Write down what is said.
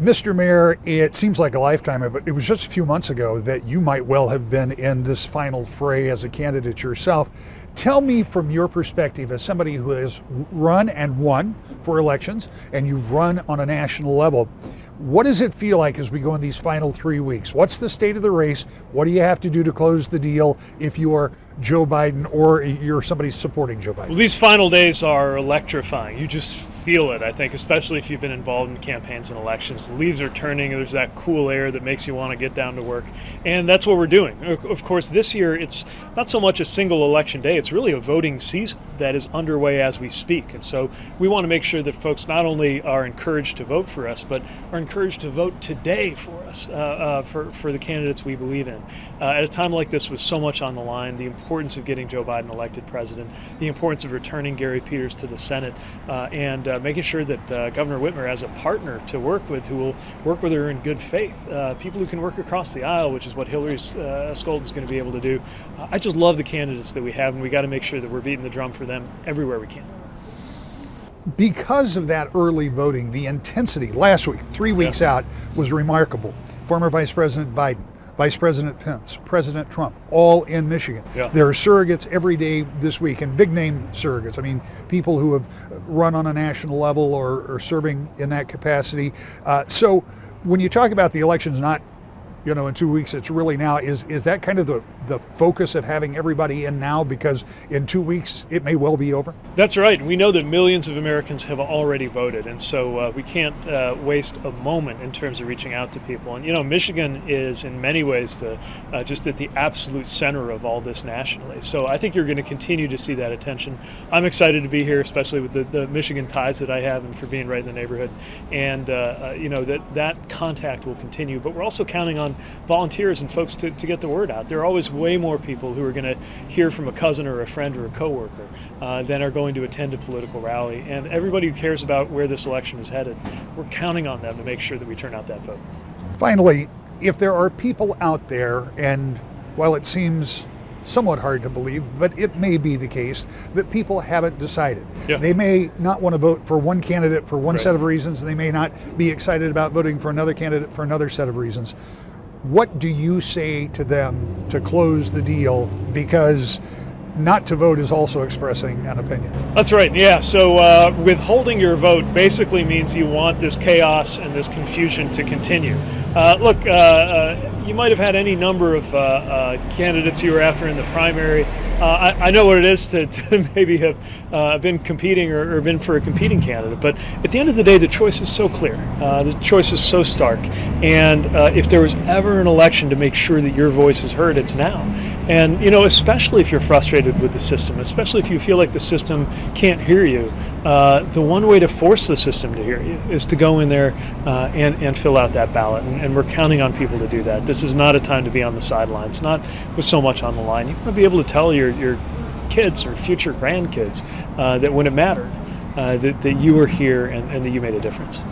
Mr. Mayor, it seems like a lifetime, but it was just a few months ago that you might well have been in this final fray as a candidate yourself. Tell me from your perspective, as somebody who has run and won for elections, and you've run on a national level, what does it feel like as we go in these final 3 weeks? What's the state of the race? What do you have to do to close the deal if you are Joe Biden or you're somebody supporting Joe Biden? Well, these final days are electrifying. You just feel it, I think, especially if you've been involved in campaigns and elections. The leaves are turning, there's that cool air that makes you want to get down to work, and that's what we're doing. Of course, this year it's not so much a single election day, it's really a voting season that is underway as we speak, and so we want to make sure that folks not only are encouraged to vote for us, but are encouraged to vote today for us, for the candidates we believe in. At a time like this with so much on the line, the importance of getting Joe Biden elected president, the importance of returning Gary Peters to the Senate, and making sure that Governor Whitmer has a partner to work with who will work with her in good faith. People who can work across the aisle, which is what Hillary Skolden's going to be able to do. I just love the candidates that we have, and we got to make sure that we're beating the drum for them everywhere we can. Because of that early voting, the intensity last week, 3 weeks out, was remarkable. Former Vice President Biden, Vice President Pence, President Trump, all in Michigan. Yeah. There are surrogates every day this week, and big name surrogates. I mean, people who have run on a national level or serving in that capacity. So when you talk about the elections, not in 2 weeks, it's really now, is that kind of the focus of having everybody in now, because in 2 weeks it may well be over? That's right. We know that millions of Americans have already voted, and so we can't waste a moment in terms of reaching out to people. And Michigan is in many ways just at the absolute center of all this nationally. So I think you're going to continue to see that attention. I'm excited to be here, especially with the Michigan ties that I have and for being right in the neighborhood. And that contact will continue, but we're also counting on volunteers and folks to get the word out. There are always way more people who are going to hear from a cousin or a friend or a coworker than are going to attend a political rally. And everybody who cares about where this election is headed, we're counting on them to make sure that we turn out that vote. Finally, if there are people out there, and while it seems somewhat hard to believe, but it may be the case that people haven't decided. Yeah. They may not want to vote for one candidate for one Right. set of reasons, and they may not be excited about voting for another candidate for another set of reasons. What do you say to them to close the deal? Because not to vote is also expressing an opinion. That's right, yeah. So withholding your vote basically means you want this chaos and this confusion to continue. Look, you might have had any number of candidates you were after in the primary. I know what it is to maybe have been competing or been for a competing candidate, but at the end of the day, the choice is so clear. The choice is so stark. And if there was ever an election to make sure that your voice is heard, it's now. And, especially if you're frustrated with the system, especially if you feel like the system can't hear you, the one way to force the system to hear you is to go in there and fill out that ballot. And we're counting on people to do that. This is not a time to be on the sidelines, not with so much on the line. You want to be able to tell your kids or future grandkids that when it mattered, that you were here and that you made a difference.